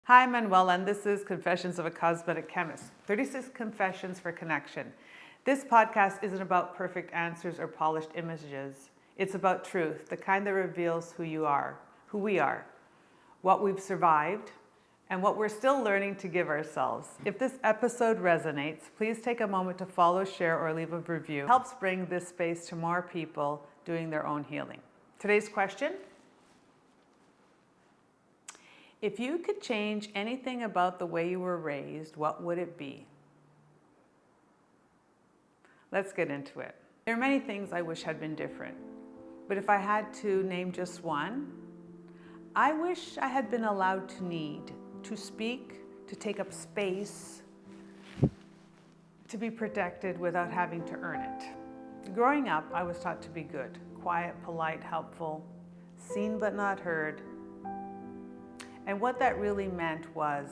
Hi, I'm Manuela, and this is Confessions of a Cosmetic Chemist, 36 Confessions for Connection. This podcast isn't about perfect answers or polished images. It's about truth, the kind that reveals who you are, who we are, what we've survived, and what we're still learning to give ourselves. If this episode resonates, please take a moment to follow, share, or leave a review. It helps bring this space to more people doing their own healing. Today's question: if you could change anything about the way you were raised, what would it be? Let's get into it. There are many things I wish had been different, but if I had to name just one, I wish I had been allowed to need, to speak, to take up space, to be protected without having to earn it. Growing up, I was taught to be good, quiet, polite, helpful, seen but not heard. And what that really meant was,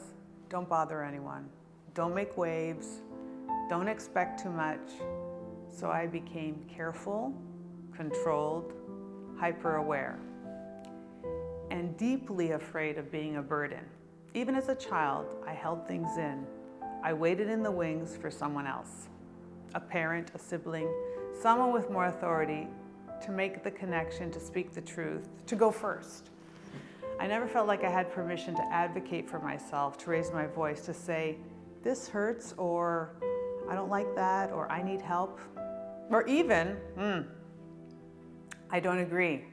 don't bother anyone, don't make waves, don't expect too much. So I became careful, controlled, hyper-aware, and deeply afraid of being a burden. Even as a child, I held things in. I waited in the wings for someone else, a parent, a sibling, someone with more authority to make the connection, to speak the truth, to go first. I never felt like I had permission to advocate for myself, to raise my voice, to say, this hurts, or I don't like that, or I need help, or even, I don't agree.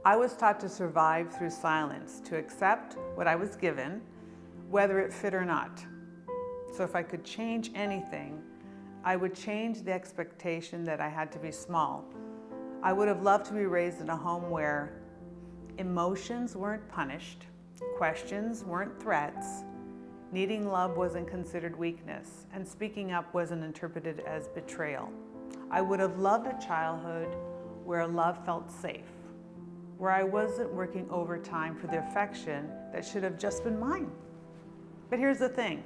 I was taught to survive through silence, to accept what I was given, whether it fit or not. So if I could change anything, I would change the expectation that I had to be small. I would have loved to be raised in a home where emotions weren't punished, questions weren't threats, needing love wasn't considered weakness, and speaking up wasn't interpreted as betrayal. I would have loved a childhood where love felt safe, where I wasn't working overtime for the affection that should have just been mine. But here's the thing.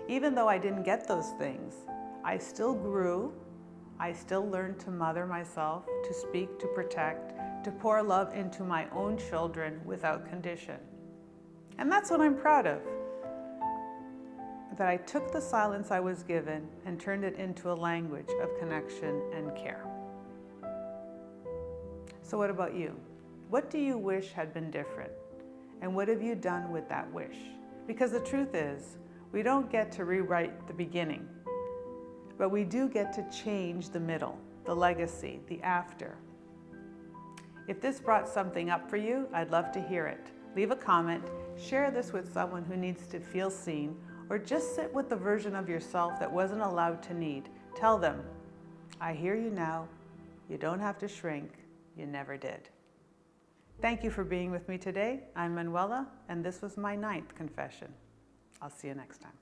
Even though I didn't get those things, I still grew. I still learned to mother myself, to speak, to protect, to pour love into my own children without condition. And that's what I'm proud of. That I took the silence I was given and turned it into a language of connection and care. So what about you? What do you wish had been different? And what have you done with that wish? Because the truth is, we don't get to rewrite the beginning, but we do get to change the middle, the legacy, the after. If this brought something up for you, I'd love to hear it. Leave a comment, share this with someone who needs to feel seen, or just sit with the version of yourself that wasn't allowed to need. Tell them, I hear you now. You don't have to shrink. You never did. Thank you for being with me today. I'm Manuela, and this was my 9th confession. I'll see you next time.